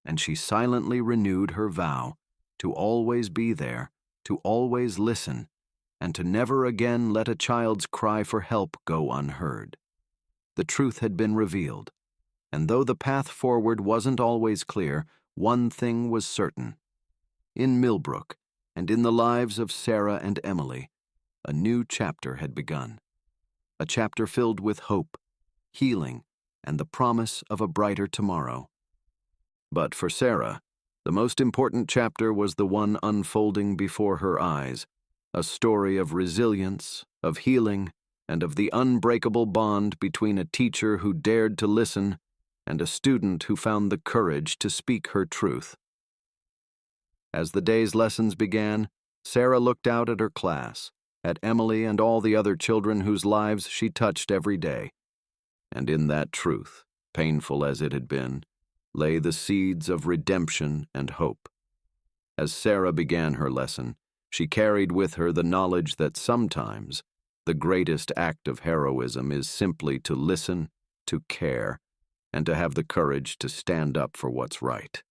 and she silently renewed her vow to always be there, to always listen, and to never again let a child's cry for help go unheard. The truth had been revealed, and though the path forward wasn't always clear, one thing was certain. In Millbrook, and in the lives of Sarah and Emily, a new chapter had begun. A chapter filled with hope, healing, and the promise of a brighter tomorrow. But for Sarah, the most important chapter was the one unfolding before her eyes, a story of resilience, of healing, and of the unbreakable bond between a teacher who dared to listen and a student who found the courage to speak her truth. As the day's lessons began, Sarah looked out at her class, at Emily and all the other children whose lives she touched every day. And in that truth, painful as it had been, lay the seeds of redemption and hope. As Sarah began her lesson, she carried with her the knowledge that sometimes the greatest act of heroism is simply to listen, to care, and to have the courage to stand up for what's right.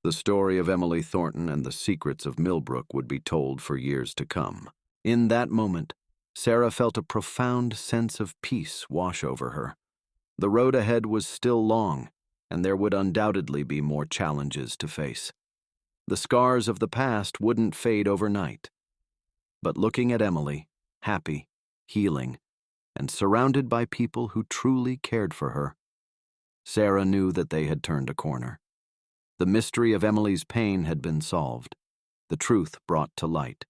The story of Emily Thornton and the secrets of Millbrook would be told for years to come. In that moment, Sarah felt a profound sense of peace wash over her. The road ahead was still long, and there would undoubtedly be more challenges to face. The scars of the past wouldn't fade overnight. But looking at Emily, happy, healing, and surrounded by people who truly cared for her, Sarah knew that they had turned a corner. The mystery of Emily's pain had been solved, the truth brought to light.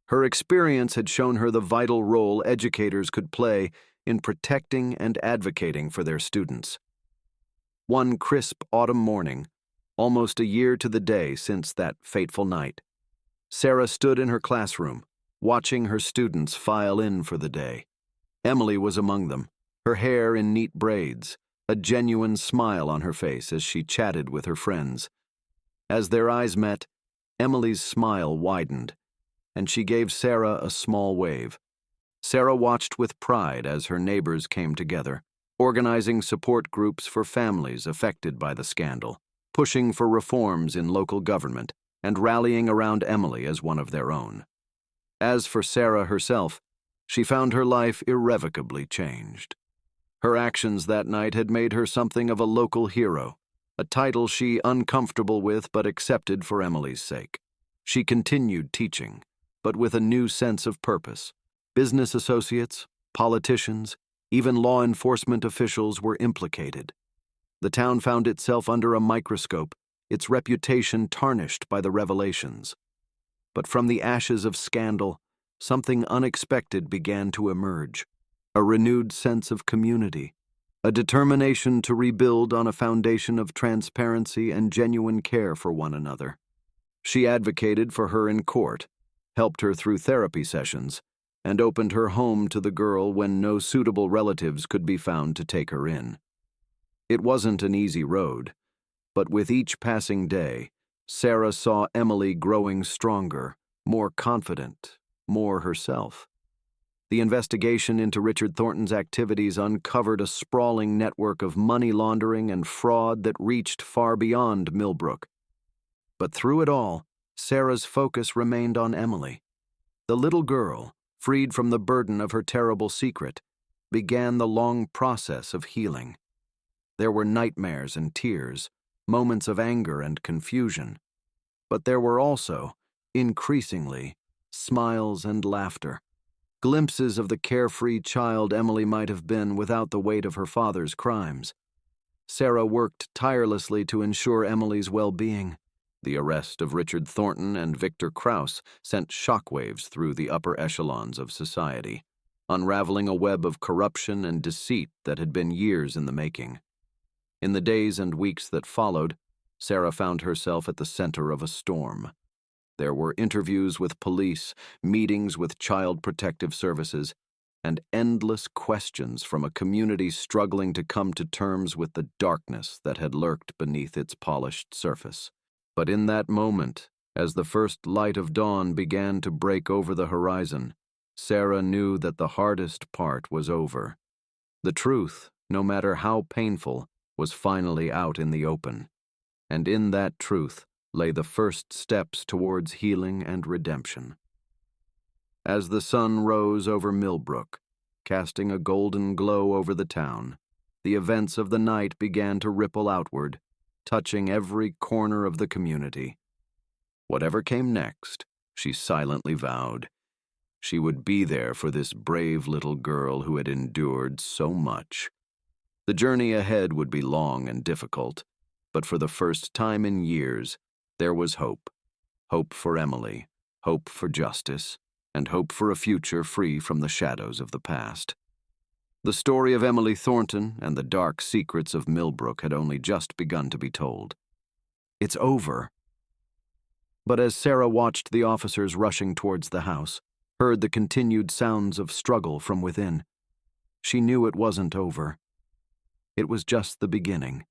Her experience had shown her the vital role educators could play in protecting and advocating for their students. One crisp autumn morning, almost a year to the day since that fateful night, Sarah stood in her classroom, watching her students file in for the day. Emily was among them, her hair in neat braids, a genuine smile on her face as she chatted with her friends. As their eyes met, Emily's smile widened, and she gave Sarah a small wave. Sarah watched with pride as her neighbors came together, organizing support groups for families affected by the scandal, pushing for reforms in local government, and rallying around Emily as one of their own. As for Sarah herself, she found her life irrevocably changed. Her actions that night had made her something of a local hero, a title she uncomfortable with but accepted for Emily's sake. She continued teaching, but with a new sense of purpose. Business associates, politicians, even law enforcement officials were implicated. The town found itself under a microscope, its reputation tarnished by the revelations. But from the ashes of scandal, something unexpected began to emerge. A renewed sense of community, a determination to rebuild on a foundation of transparency and genuine care for one another. She advocated for her in court, helped her through therapy sessions, and opened her home to the girl when no suitable relatives could be found to take her in. It wasn't an easy road, but with each passing day, Sarah saw Emily growing stronger, more confident, more herself. The investigation into Richard Thornton's activities uncovered a sprawling network of money laundering and fraud that reached far beyond Millbrook. But through it all, Sarah's focus remained on Emily. The little girl, freed from the burden of her terrible secret, began the long process of healing. There were nightmares and tears, moments of anger and confusion, but there were also, increasingly, smiles and laughter. Glimpses of the carefree child Emily might have been without the weight of her father's crimes. Sarah worked tirelessly to ensure Emily's well-being. The arrest of Richard Thornton and Victor Krause sent shockwaves through the upper echelons of society, unraveling a web of corruption and deceit that had been years in the making. In the days and weeks that followed, Sarah found herself at the center of a storm. There were interviews with police, meetings with Child Protective Services, and endless questions from a community struggling to come to terms with the darkness that had lurked beneath its polished surface. But in that moment, as the first light of dawn began to break over the horizon, Sarah knew that the hardest part was over. The truth, no matter how painful, was finally out in the open. and in that truth lay the first steps towards healing and redemption. As the sun rose over Millbrook, casting a golden glow over the town, the events of the night began to ripple outward, touching every corner of the community. Whatever came next, she silently vowed, she would be there for this brave little girl who had endured so much. The journey ahead would be long and difficult, but for the first time in years, there was hope. Hope for Emily, hope for justice, and hope for a future free from the shadows of the past. The story of Emily Thornton and the dark secrets of Millbrook had only just begun to be told. It's over. But as Sarah watched the officers rushing towards the house, heard the continued sounds of struggle from within, she knew it wasn't over. It was just the beginning.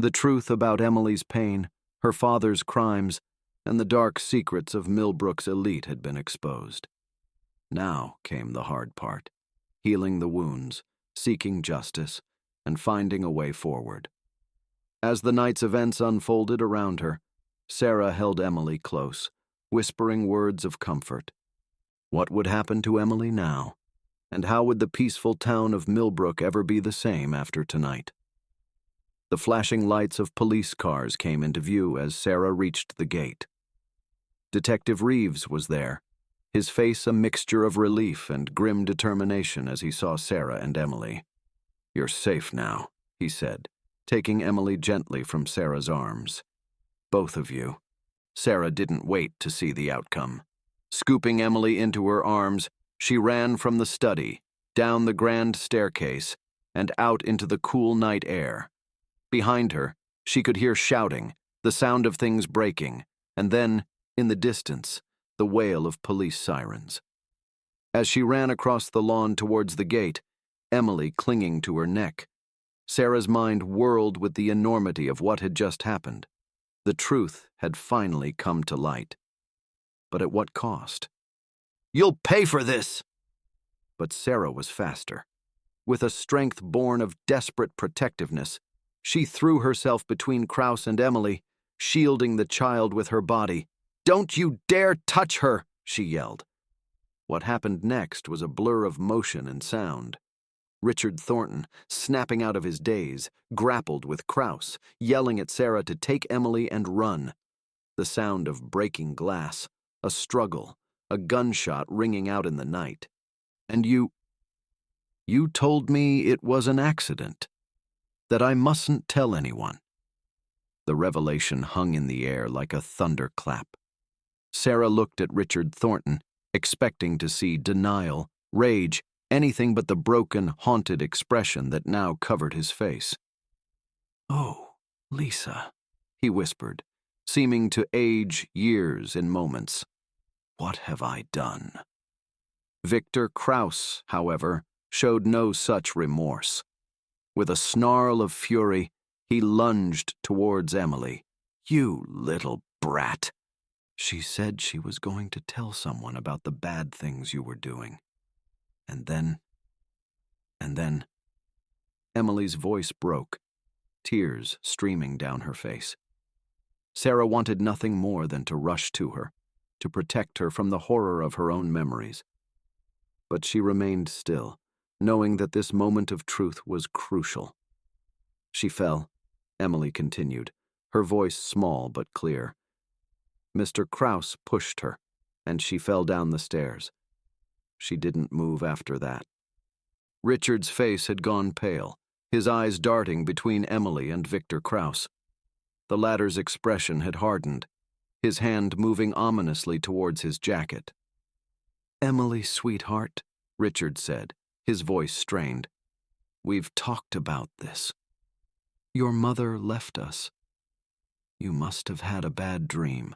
The truth about Emily's pain, her father's crimes, and the dark secrets of Millbrook's elite had been exposed. Now came the hard part, healing the wounds, seeking justice, and finding a way forward. As the night's events unfolded around her, Sarah held Emily close, whispering words of comfort. What would happen to Emily now? And how would the peaceful town of Millbrook ever be the same after tonight? The flashing lights of police cars came into view as Sarah reached the gate. Detective Reeves was there, his face a mixture of relief and grim determination as he saw Sarah and Emily. "You're safe now," he said, taking Emily gently from Sarah's arms. "Both of you." Sarah didn't wait to see the outcome. Scooping Emily into her arms, she ran from the study, down the grand staircase, and out into the cool night air. Behind her, she could hear shouting, the sound of things breaking, and then, in the distance, the wail of police sirens. As she ran across the lawn towards the gate, Emily clinging to her neck, Sarah's mind whirled with the enormity of what had just happened. The truth had finally come to light. But at what cost? "You'll pay for this!" But Sarah was faster. With a strength born of desperate protectiveness, she threw herself between Krause and Emily, shielding the child with her body. "Don't you dare touch her!" she yelled. What happened next was a blur of motion and sound. Richard Thornton, snapping out of his daze, grappled with Krause, yelling at Sarah to take Emily and run. The sound of breaking glass, a struggle, a gunshot ringing out in the night. "And you told me it was an accident, that I mustn't tell anyone." The revelation hung in the air like a thunderclap. Sarah looked at Richard Thornton, expecting to see denial, rage, anything but the broken, haunted expression that now covered his face. "Oh, Lisa," he whispered, seeming to age years in moments. "What have I done?" Victor Krause, however, showed no such remorse. With a snarl of fury, he lunged towards Emily. "You little brat! She said she was going to tell someone about the bad things you were doing. And then... Emily's voice broke, tears streaming down her face. Sarah wanted nothing more than to rush to her, to protect her from the horror of her own memories. But she remained still, knowing that this moment of truth was crucial. She fell, Emily continued, her voice small but clear. Mr. Krause pushed her, and she fell down the stairs. She didn't move after that. Richard's face had gone pale, his eyes darting between Emily and Victor Krause. The latter's expression had hardened, his hand moving ominously towards his jacket. "Emily, sweetheart," Richard said, his voice strained. "We've talked about this. Your mother left us. You must have had a bad dream."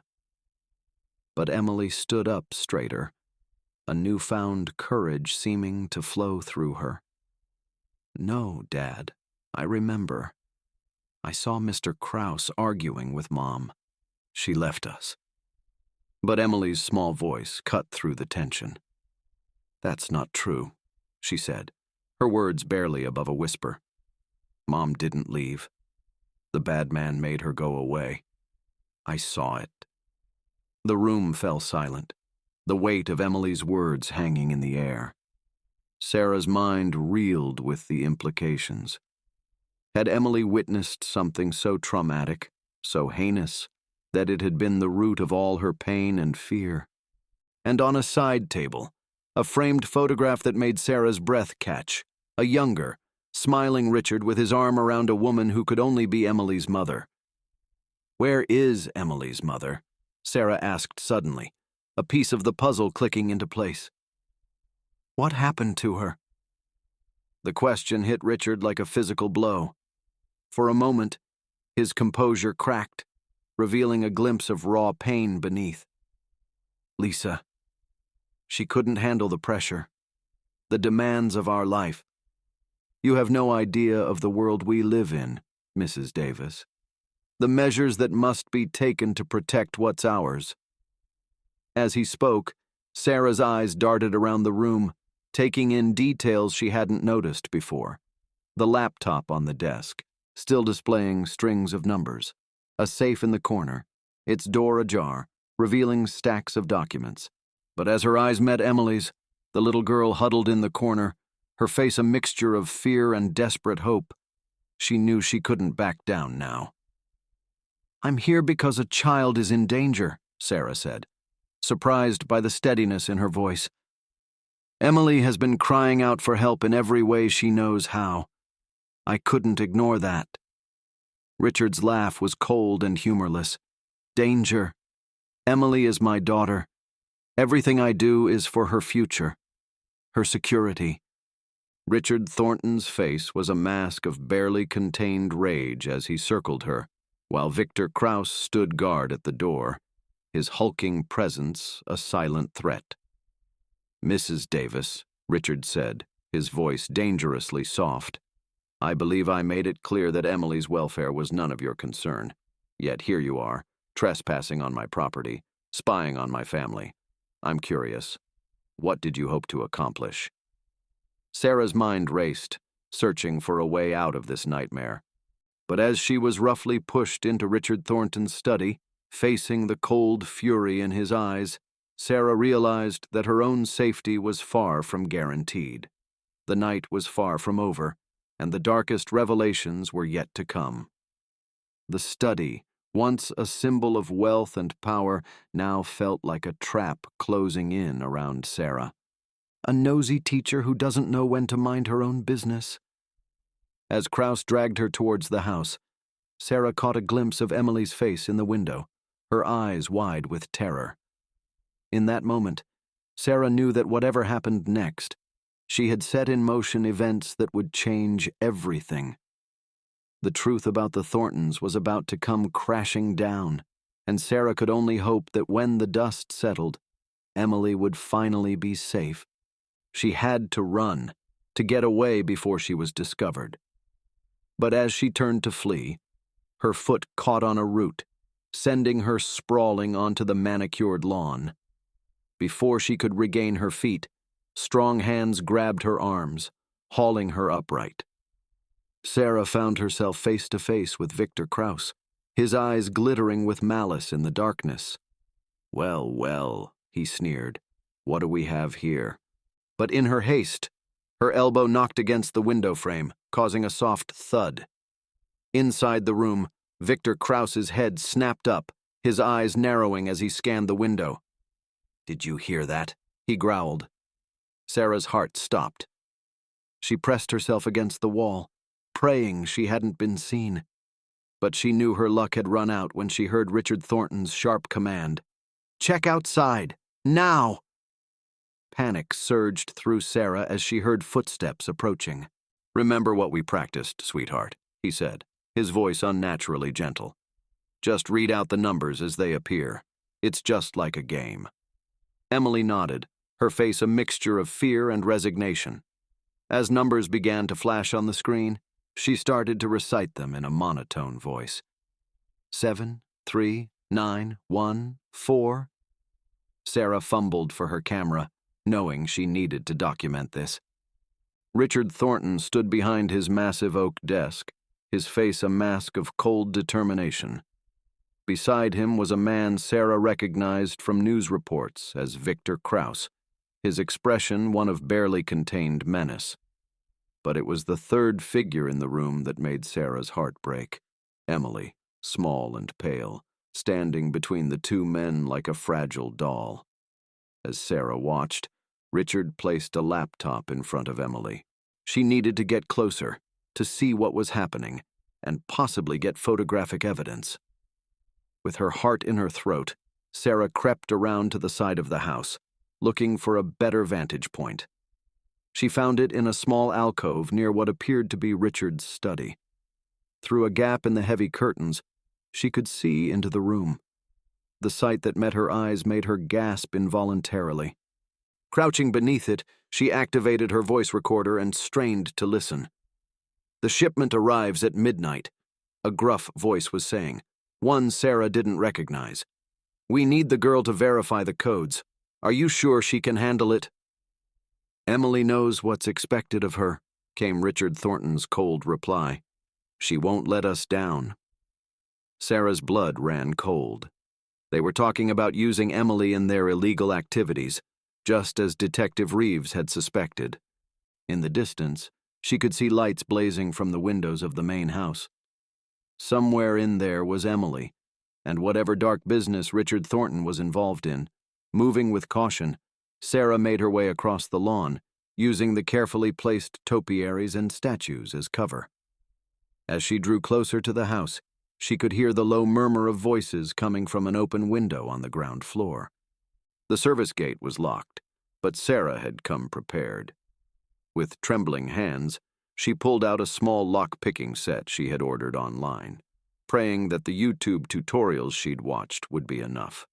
But Emily stood up straighter, a newfound courage seeming to flow through her. "No, Dad, I remember. I saw Mr. Krause arguing with Mom. She left us." But Emily's small voice cut through the tension. "That's not true," she said, her words barely above a whisper. "Mom didn't leave. The bad man made her go away. I saw it. The room fell silent, the weight of Emily's words hanging in the air. Sarah's mind reeled with the implications. Had Emily witnessed something so traumatic, so heinous, that it had been the root of all her pain and fear? And on a side table, a framed photograph that made Sarah's breath catch, a younger, smiling Richard with his arm around a woman who could only be Emily's mother. "Where is Emily's mother?" Sarah asked suddenly, a piece of the puzzle clicking into place. "What happened to her?" The question hit Richard like a physical blow. For a moment, his composure cracked, revealing a glimpse of raw pain beneath. "Lisa. She couldn't handle the pressure, the demands of our life. You have no idea of the world we live in, Mrs. Davis. The measures that must be taken to protect what's ours." As he spoke, Sarah's eyes darted around the room, taking in details she hadn't noticed before. The laptop on the desk, still displaying strings of numbers. A safe in the corner, its door ajar, revealing stacks of documents. But as her eyes met Emily's, the little girl huddled in the corner, her face a mixture of fear and desperate hope. She knew she couldn't back down now. "I'm here because a child is in danger," Sarah said, surprised by the steadiness in her voice. "Emily has been crying out for help in every way she knows how. I couldn't ignore that." Richard's laugh was cold and humorless. "Danger. Emily is my daughter. Everything I do is for her future, her security." Richard Thornton's face was a mask of barely contained rage as he circled her, while Victor Krauss stood guard at the door, his hulking presence a silent threat. "Mrs. Davis," Richard said, his voice dangerously soft, "I believe I made it clear that Emily's welfare was none of your concern. Yet here you are, trespassing on my property, spying on my family. I'm curious. What did you hope to accomplish?" Sarah's mind raced, searching for a way out of this nightmare. But as she was roughly pushed into Richard Thornton's study, facing the cold fury in his eyes, Sarah realized that her own safety was far from guaranteed. The night was far from over, and the darkest revelations were yet to come. The study, once a symbol of wealth and power, now felt like a trap closing in around Sarah. A nosy teacher who doesn't know when to mind her own business. As Krauss dragged her towards the house, Sarah caught a glimpse of Emily's face in the window, her eyes wide with terror. In that moment, Sarah knew that whatever happened next, she had set in motion events that would change everything. The truth about the Thorntons was about to come crashing down, and Sarah could only hope that when the dust settled, Emily would finally be safe. She had to run, to get away before she was discovered. But as she turned to flee, her foot caught on a root, sending her sprawling onto the manicured lawn. Before she could regain her feet, strong hands grabbed her arms, hauling her upright. Sarah found herself face to face with Victor Krauss, his eyes glittering with malice in the darkness. "Well, well," he sneered, "what do we have here?" But in her haste, her elbow knocked against the window frame, causing a soft thud. Inside the room, Victor Krauss's head snapped up, his eyes narrowing as he scanned the window. "Did you hear that?" he growled. Sarah's heart stopped. She pressed herself against the wall, praying she hadn't been seen. But she knew her luck had run out when she heard Richard Thornton's sharp command. "Check outside, now!" Panic surged through Sarah as she heard footsteps approaching. "Remember what we practiced, sweetheart," he said, his voice unnaturally gentle. "Just read out the numbers as they appear. It's just like a game." Emily nodded, her face a mixture of fear and resignation. As numbers began to flash on the screen, she started to recite them in a monotone voice. 7, 3, 9, 1, 4. Sarah fumbled for her camera, knowing she needed to document this. Richard Thornton stood behind his massive oak desk, his face a mask of cold determination. Beside him was a man Sarah recognized from news reports as Victor Krauss, his expression one of barely contained menace. But it was the third figure in the room that made Sarah's heart break. Emily, small and pale, standing between the two men like a fragile doll. As Sarah watched, Richard placed a laptop in front of Emily. She needed to get closer, to see what was happening, and possibly get photographic evidence. With her heart in her throat, Sarah crept around to the side of the house, looking for a better vantage point. She found it in a small alcove near what appeared to be Richard's study. Through a gap in the heavy curtains, she could see into the room. The sight that met her eyes made her gasp involuntarily. Crouching beneath it, she activated her voice recorder and strained to listen. "The shipment arrives at midnight," a gruff voice was saying, one Sarah didn't recognize. "We need the girl to verify the codes. Are you sure she can handle it?" "Emily knows what's expected of her," came Richard Thornton's cold reply. "She won't let us down." Sarah's blood ran cold. They were talking about using Emily in their illegal activities, just as Detective Reeves had suspected. In the distance, she could see lights blazing from the windows of the main house. Somewhere in there was Emily, and whatever dark business Richard Thornton was involved in. Moving with caution, Sarah made her way across the lawn, using the carefully placed topiaries and statues as cover. As she drew closer to the house, she could hear the low murmur of voices coming from an open window on the ground floor. The service gate was locked, but Sarah had come prepared. With trembling hands, she pulled out a small lock-picking set she had ordered online, praying that the YouTube tutorials she'd watched would be enough.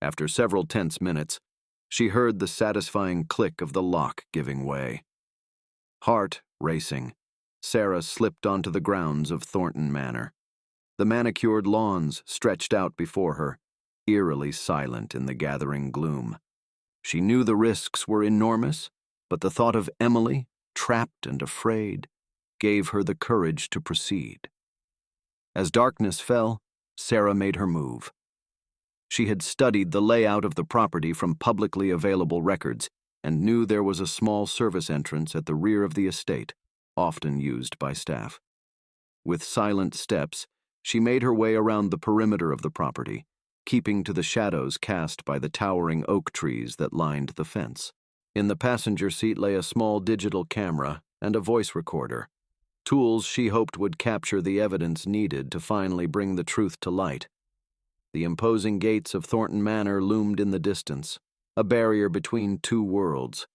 After several tense minutes, she heard the satisfying click of the lock giving way. Heart racing, Sarah slipped onto the grounds of Thornton Manor. The manicured lawns stretched out before her, eerily silent in the gathering gloom. She knew the risks were enormous, but the thought of Emily, trapped and afraid, gave her the courage to proceed. As darkness fell, Sarah made her move. She had studied the layout of the property from publicly available records and knew there was a small service entrance at the rear of the estate, often used by staff. With silent steps, she made her way around the perimeter of the property, keeping to the shadows cast by the towering oak trees that lined the fence. In the passenger seat lay a small digital camera and a voice recorder, tools she hoped would capture the evidence needed to finally bring the truth to light. The imposing gates of Thornton Manor loomed in the distance, a barrier between two worlds,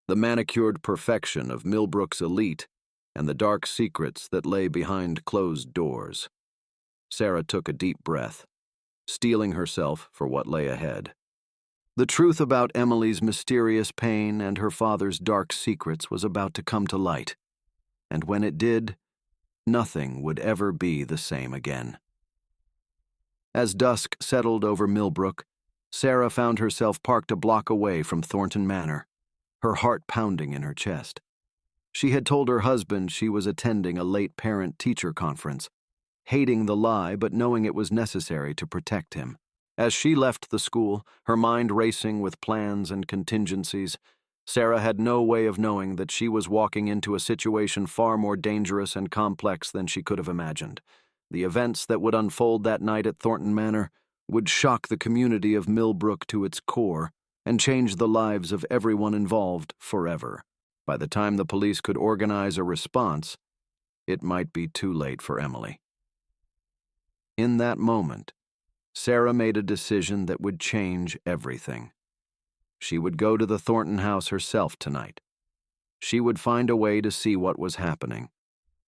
the manicured perfection of Millbrook's elite and the dark secrets that lay behind closed doors. Sarah took a deep breath, steeling herself for what lay ahead. The truth about Emily's mysterious pain and her father's dark secrets was about to come to light, and when it did, nothing would ever be the same again. As dusk settled over Millbrook, Sarah found herself parked a block away from Thornton Manor, her heart pounding in her chest. She had told her husband she was attending a late parent-teacher conference, hating the lie but knowing it was necessary to protect him. As she left the school, her mind racing with plans and contingencies, Sarah had no way of knowing that she was walking into a situation far more dangerous and complex than she could have imagined. The events that would unfold that night at Thornton Manor would shock the community of Millbrook to its core and change the lives of everyone involved forever. By the time the police could organize a response, it might be too late for Emily. In that moment, Sarah made a decision that would change everything. She would go to the Thornton house herself tonight. She would find a way to see what was happening,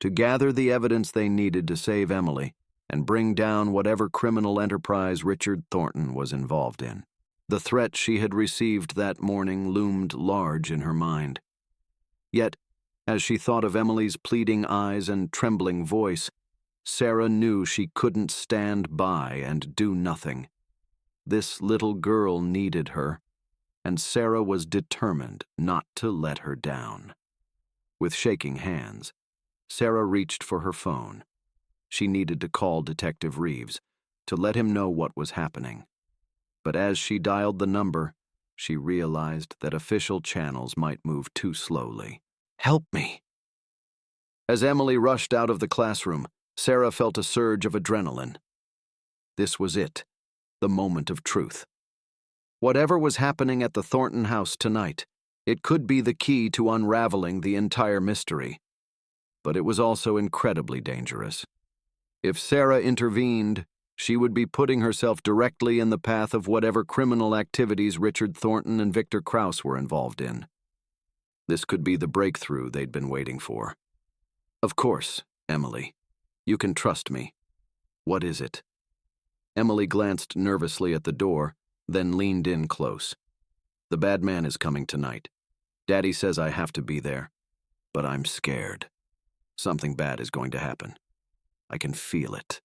to gather the evidence they needed to save Emily and bring down whatever criminal enterprise Richard Thornton was involved in. The threat she had received that morning loomed large in her mind. Yet, as she thought of Emily's pleading eyes and trembling voice, Sarah knew she couldn't stand by and do nothing. This little girl needed her, and Sarah was determined not to let her down. With shaking hands, Sarah reached for her phone. She needed to call Detective Reeves to let him know what was happening. But as she dialed the number, she realized that official channels might move too slowly. "Help me!" As Emily rushed out of the classroom, Sarah felt a surge of adrenaline. This was it, the moment of truth. Whatever was happening at the Thornton house tonight, it could be the key to unraveling the entire mystery. But it was also incredibly dangerous. If Sarah intervened, she would be putting herself directly in the path of whatever criminal activities Richard Thornton and Victor Krause were involved in. This could be the breakthrough they'd been waiting for. "Of course, Emily. You can trust me. What is it?" Emily glanced nervously at the door, then leaned in close. "The bad man is coming tonight. Daddy says I have to be there, but I'm scared. Something bad is going to happen. I can feel it."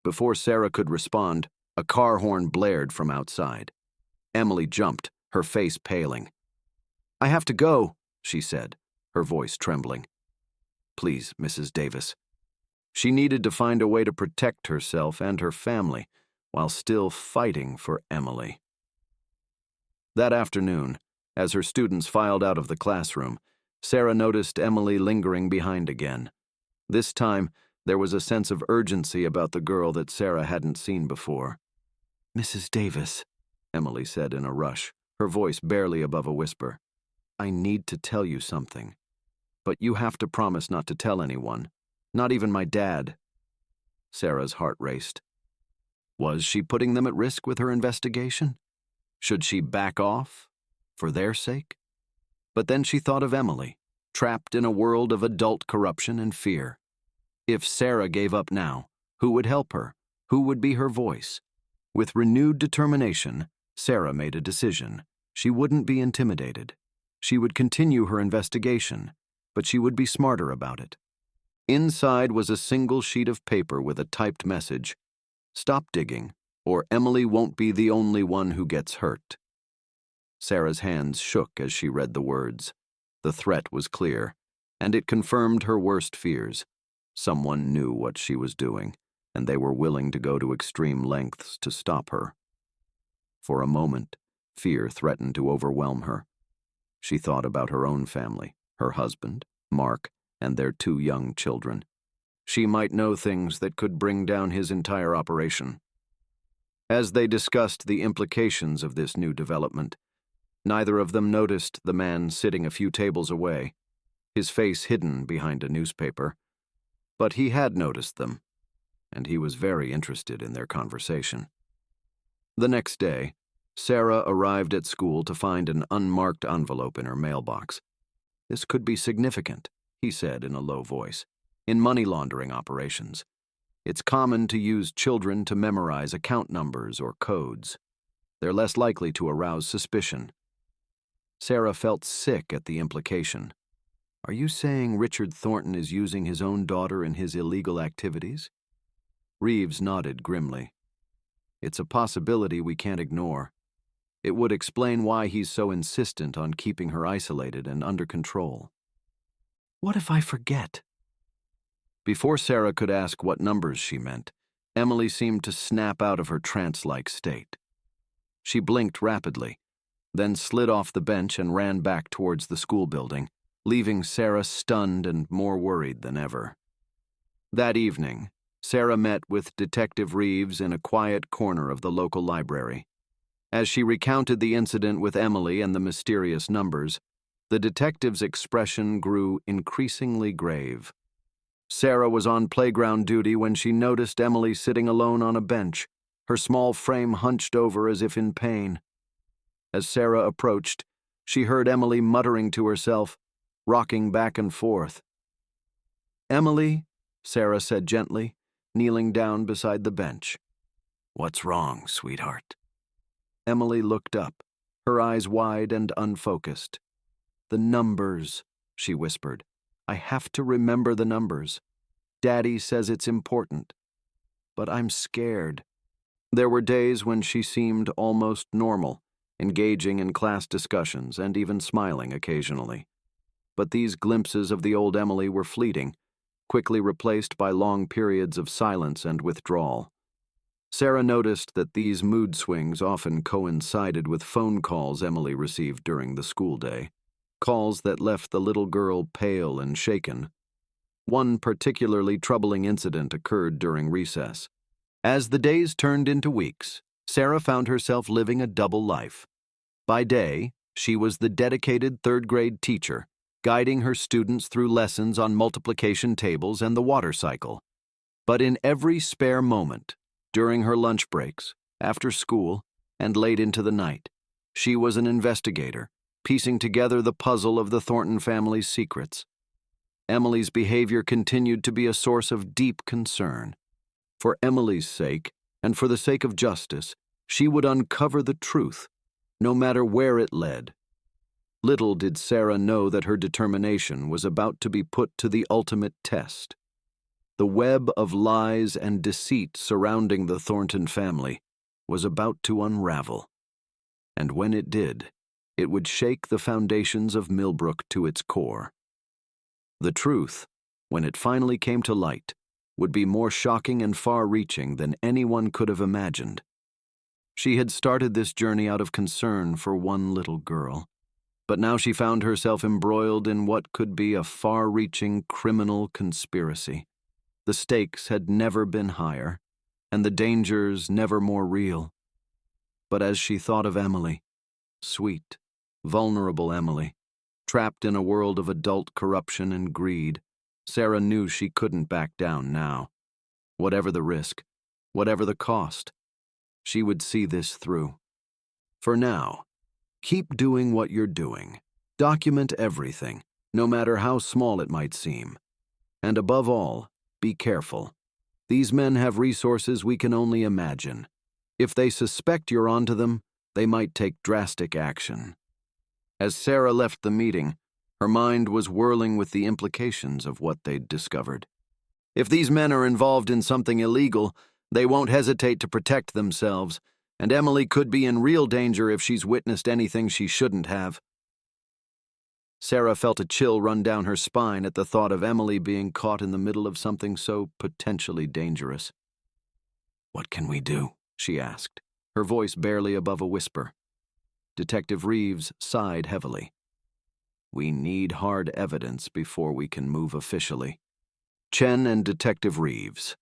Before Sarah could respond, a car horn blared from outside. Emily jumped, her face paling. "I have to go," she said, her voice trembling. "Please, Mrs. Davis." She needed to find a way to protect herself and her family while still fighting for Emily. That afternoon, as her students filed out of the classroom, Sarah noticed Emily lingering behind again. This time, there was a sense of urgency about the girl that Sarah hadn't seen before. "Mrs. Davis," Emily said in a rush, her voice barely above a whisper. "I need to tell you something. But you have to promise not to tell anyone, not even my dad." Sarah's heart raced. Was she putting them at risk with her investigation? Should she back off, for their sake? But then she thought of Emily, trapped in a world of adult corruption and fear. If Sarah gave up now, who would help her? Who would be her voice? With renewed determination, Sarah made a decision. She wouldn't be intimidated. She would continue her investigation, but she would be smarter about it. Inside was a single sheet of paper with a typed message: "Stop digging, or Emily won't be the only one who gets hurt." Sarah's hands shook as she read the words. The threat was clear, and it confirmed her worst fears. Someone knew what she was doing, and they were willing to go to extreme lengths to stop her. For a moment, fear threatened to overwhelm her. She thought about her own family, her husband, Mark, and their 2 young children. She might know things that could bring down his entire operation. As they discussed the implications of this new development, neither of them noticed the man sitting a few tables away, his face hidden behind a newspaper. But he had noticed them, and he was very interested in their conversation. The next day, Sarah arrived at school to find an unmarked envelope in her mailbox. "This could be significant," he said in a low voice, "in money laundering operations. It's common to use children to memorize account numbers or codes. They're less likely to arouse suspicion." Sarah felt sick at the implication. "Are you saying Richard Thornton is using his own daughter in his illegal activities?" Reeves nodded grimly. "It's a possibility we can't ignore. It would explain why he's so insistent on keeping her isolated and under control." "What if I forget?" Before Sarah could ask what numbers she meant, Emily seemed to snap out of her trance-like state. She blinked rapidly, then slid off the bench and ran back towards the school building, leaving Sarah stunned and more worried than ever. That evening, Sarah met with Detective Reeves in a quiet corner of the local library. As she recounted the incident with Emily and the mysterious numbers, the detective's expression grew increasingly grave. Sarah was on playground duty when she noticed Emily sitting alone on a bench, her small frame hunched over as if in pain. As Sarah approached, she heard Emily muttering to herself, rocking back and forth. "Emily," Sarah said gently, kneeling down beside the bench. "What's wrong, sweetheart?" Emily looked up, her eyes wide and unfocused. "The numbers," she whispered. "I have to remember the numbers. Daddy says it's important. But I'm scared." There were days when she seemed almost normal, engaging in class discussions and even smiling occasionally. but these glimpses of the old Emily were fleeting, quickly replaced by long periods of silence and withdrawal. Sarah noticed that these mood swings often coincided with phone calls Emily received during the school day, calls that left the little girl pale and shaken. One particularly troubling incident occurred during recess. As the days turned into weeks, Sarah found herself living a double life. By day, she was the dedicated third-grade teacher, guiding her students through lessons on multiplication tables and the water cycle. But in every spare moment, during her lunch breaks, after school, and late into the night, she was an investigator, piecing together the puzzle of the Thornton family's secrets. Emily's behavior continued to be a source of deep concern. For Emily's sake, and for the sake of justice, she would uncover the truth, no matter where it led. Little did Sarah know that her determination was about to be put to the ultimate test. The web of lies and deceit surrounding the Thornton family was about to unravel. And when it did, it would shake the foundations of Millbrook to its core. The truth, when it finally came to light, would be more shocking and far-reaching than anyone could have imagined. She had started this journey out of concern for one little girl, but now she found herself embroiled in what could be a far-reaching criminal conspiracy. The stakes had never been higher, and the dangers never more real. But as she thought of Emily, sweet, vulnerable Emily, trapped in a world of adult corruption and greed, Sarah knew she couldn't back down now. Whatever the risk, whatever the cost, she would see this through. For now, keep doing what you're doing. Document everything, no matter how small it might seem. And above all, be careful. These men have resources we can only imagine. If they suspect you're onto them, they might take drastic action. As Sarah left the meeting, her mind was whirling with the implications of what they'd discovered. If these men are involved in something illegal, they won't hesitate to protect themselves, and Emily could be in real danger if she's witnessed anything she shouldn't have. Sarah felt a chill run down her spine at the thought of Emily being caught in the middle of something so potentially dangerous. "What can we do?" she asked, her voice barely above a whisper. Detective Reeves sighed heavily. "We need hard evidence before we can move officially." Chen and Detective Reeves.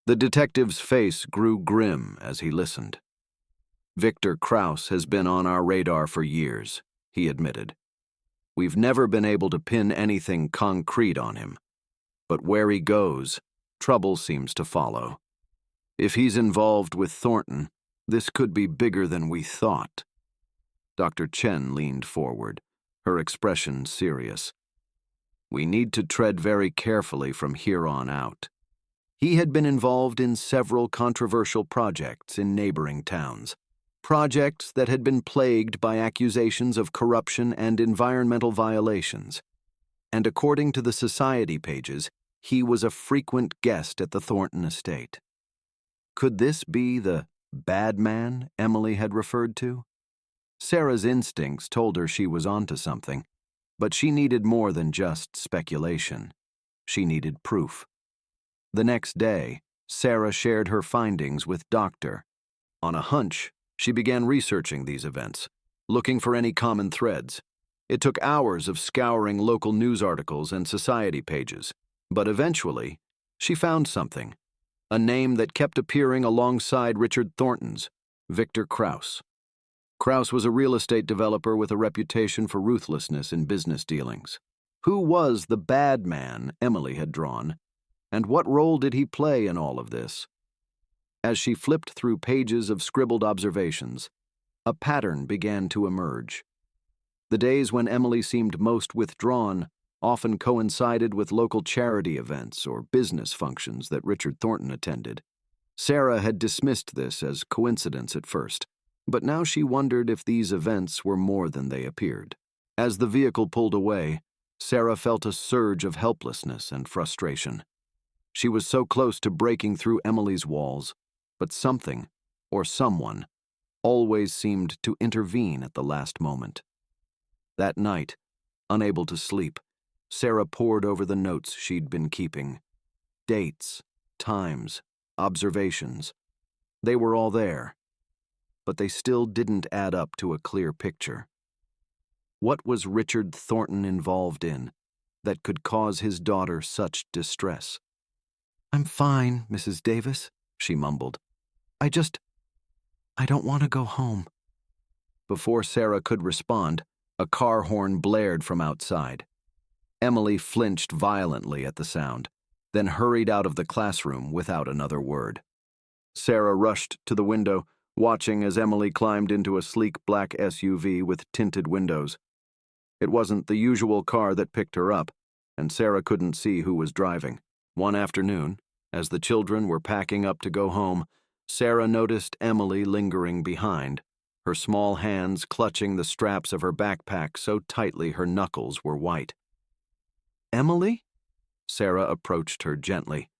The detective's face grew grim as he listened. "Victor Krause has been on our radar for years," he admitted. "We've never been able to pin anything concrete on him. But where he goes, trouble seems to follow. If he's involved with Thornton, this could be bigger than we thought." Dr. Chen leaned forward, her expression serious. "We need to tread very carefully from here on out." He had been involved in several controversial projects in neighboring towns, projects that had been plagued by accusations of corruption and environmental violations. And according to the society pages, he was a frequent guest at the Thornton estate. Could this be the bad man Emily had referred to? Sarah's instincts told her she was onto something, but she needed more than just speculation. She needed proof. The next day, Sarah shared her findings with Doctor. On a hunch, she began researching these events, looking for any common threads. It took hours of scouring local news articles and society pages, but eventually, she found something. A name that kept appearing alongside Richard Thornton's, Victor Krause. Krause was a real estate developer with a reputation for ruthlessness in business dealings. Who was the bad man Emily had drawn, and what role did he play in all of this? As she flipped through pages of scribbled observations, a pattern began to emerge. The days when Emily seemed most withdrawn often coincided with local charity events or business functions that Richard Thornton attended. Sarah had dismissed this as coincidence at first, but now she wondered if these events were more than they appeared. As the vehicle pulled away, Sarah felt a surge of helplessness and frustration. She was so close to breaking through Emily's walls, but something, or someone, always seemed to intervene at the last moment. That night, Unable to sleep, Sarah pored over the notes she'd been keeping. Dates, times, observations. They were all there, but they still didn't add up to a clear picture. What was Richard Thornton involved in that could cause his daughter such distress? "I'm fine, Mrs. Davis," she mumbled. I don't want to go home." Before Sarah could respond, a car horn blared from outside. Emily flinched violently at the sound, then hurried out of the classroom without another word. Sarah rushed to the window, watching as Emily climbed into a sleek black SUV with tinted windows. It wasn't the usual car that picked her up, and Sarah couldn't see who was driving. One afternoon, as the children were packing up to go home, Sarah noticed Emily lingering behind, her small hands clutching the straps of her backpack so tightly her knuckles were white. "Emily?" Sarah approached her gently.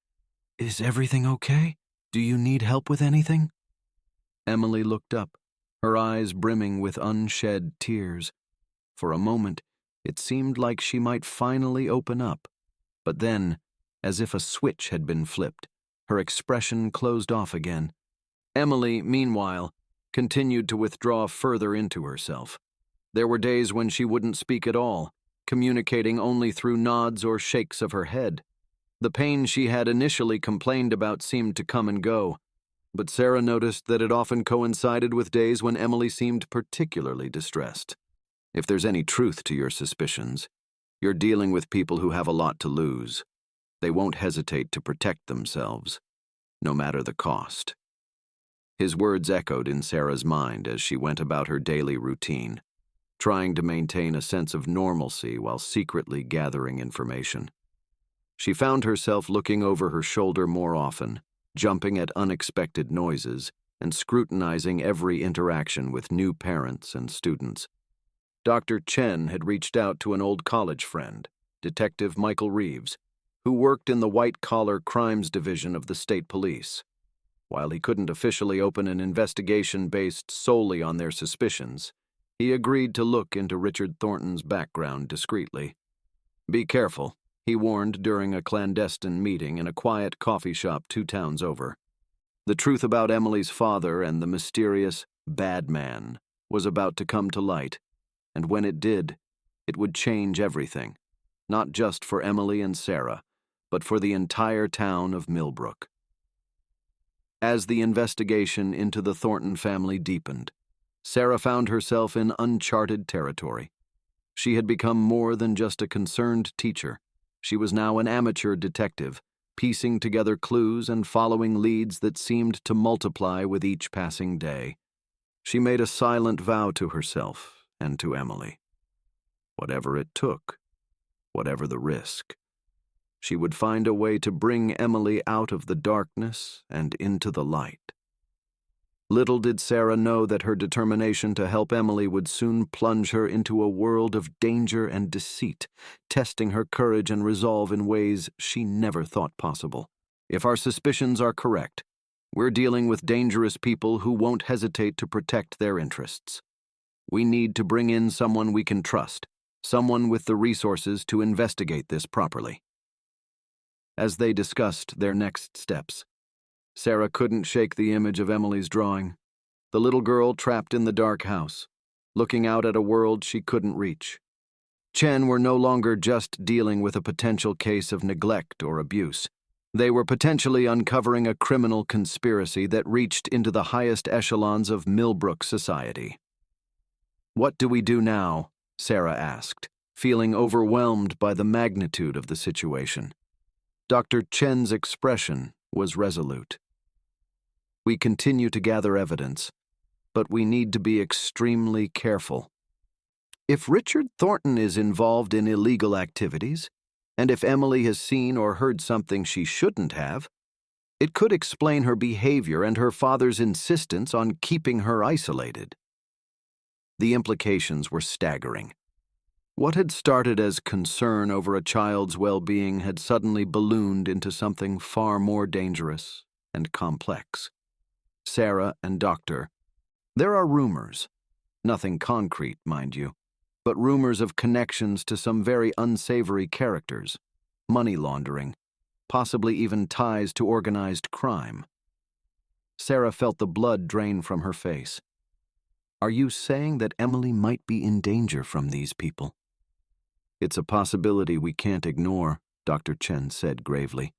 "Is everything okay? Do you need help with anything?" Emily looked up, her eyes brimming with unshed tears. For a moment, it seemed like she might finally open up, but then, as if a switch had been flipped, her expression closed off again. Emily, meanwhile, continued to withdraw further into herself. There were days when she wouldn't speak at all, communicating only through nods or shakes of her head. The pain she had initially complained about seemed to come and go, but Sarah noticed that it often coincided with days when Emily seemed particularly distressed. If there's any truth to your suspicions, you're dealing with people who have a lot to lose. They won't hesitate to protect themselves, no matter the cost. His words echoed in Sarah's mind as she went about her daily routine, trying to maintain a sense of normalcy while secretly gathering information. She found herself looking over her shoulder more often, jumping at unexpected noises, and scrutinizing every interaction with new parents and students. Dr. Chen had reached out to an old college friend, Detective Michael Reeves, who worked in the white-collar crimes division of the state police. While he couldn't officially open an investigation based solely on their suspicions, he agreed to look into Richard Thornton's background discreetly. "Be careful," he warned during a clandestine meeting in a quiet coffee shop 2 towns over. The truth about Emily's father and the mysterious bad man was about to come to light, and when it did, it would change everything, not just for Emily and Sarah, but for the entire town of Millbrook. As the investigation into the Thornton family deepened, Sarah found herself in uncharted territory. She had become more than just a concerned teacher. She was now an amateur detective, piecing together clues and following leads that seemed to multiply with each passing day. She made a silent vow to herself and to Emily. Whatever it took, whatever the risk, she would find a way to bring Emily out of the darkness and into the light. Little did Sarah know that her determination to help Emily would soon plunge her into a world of danger and deceit, testing her courage and resolve in ways she never thought possible. If our suspicions are correct, we're dealing with dangerous people who won't hesitate to protect their interests. We need to bring in someone we can trust, someone with the resources to investigate this properly. As they discussed their next steps, Sarah couldn't shake the image of Emily's drawing, the little girl trapped in the dark house, looking out at a world she couldn't reach. Chen were no longer just dealing with a potential case of neglect or abuse. They were potentially uncovering a criminal conspiracy that reached into the highest echelons of Millbrook society. "What do we do now?" Sarah asked, feeling overwhelmed by the magnitude of the situation. Dr. Chen's expression was resolute. "We continue to gather evidence, but we need to be extremely careful. If Richard Thornton is involved in illegal activities, and if Emily has seen or heard something she shouldn't have, it could explain her behavior and her father's insistence on keeping her isolated." The implications were staggering. What had started as concern over a child's well-being had suddenly ballooned into something far more dangerous and complex. Sarah and Doctor, there are rumors, nothing concrete, mind you, but rumors of connections to some very unsavory characters, money laundering, possibly even ties to organized crime. Sarah felt the blood drain from her face. Are you saying that Emily might be in danger from these people? It's a possibility we can't ignore, Dr. Chen said gravely.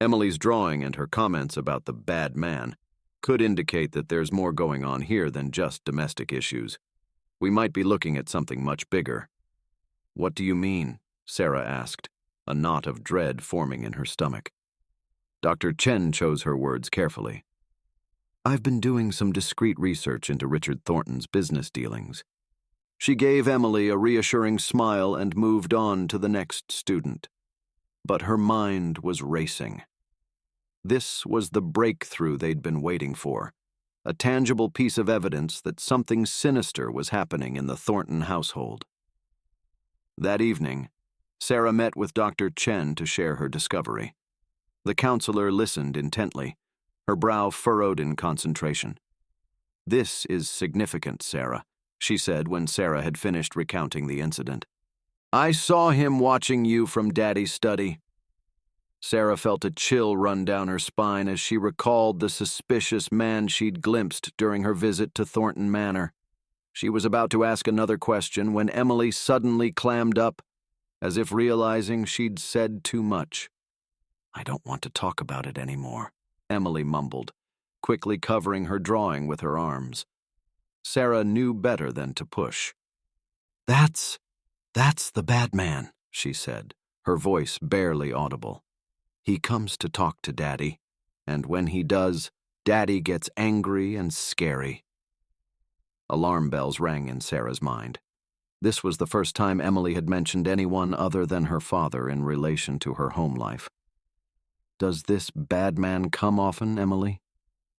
Emily's drawing and her comments about the bad man could indicate that there's more going on here than just domestic issues. We might be looking at something much bigger. What do you mean? Sarah asked, a knot of dread forming in her stomach. Dr. Chen chose her words carefully. I've been doing some discreet research into Richard Thornton's business dealings. She gave Emily a reassuring smile and moved on to the next student. But her mind was racing. This was the breakthrough they'd been waiting for, a tangible piece of evidence that something sinister was happening in the Thornton household. That evening, Sarah met with Dr. Chen to share her discovery. The counselor listened intently, her brow furrowed in concentration. This is significant, Sarah, she said when Sarah had finished recounting the incident. I saw him watching you from Daddy's study. Sarah felt a chill run down her spine as she recalled the suspicious man she'd glimpsed during her visit to Thornton Manor. She was about to ask another question when Emily suddenly clammed up, as if realizing she'd said too much. I don't want to talk about it anymore, Emily mumbled, quickly covering her drawing with her arms. Sarah knew better than to push. That's the bad man, she said, her voice barely audible. He comes to talk to Daddy, and when he does, Daddy gets angry and scary. Alarm bells rang in Sarah's mind. This was the first time Emily had mentioned anyone other than her father in relation to her home life. Does this bad man come often, Emily?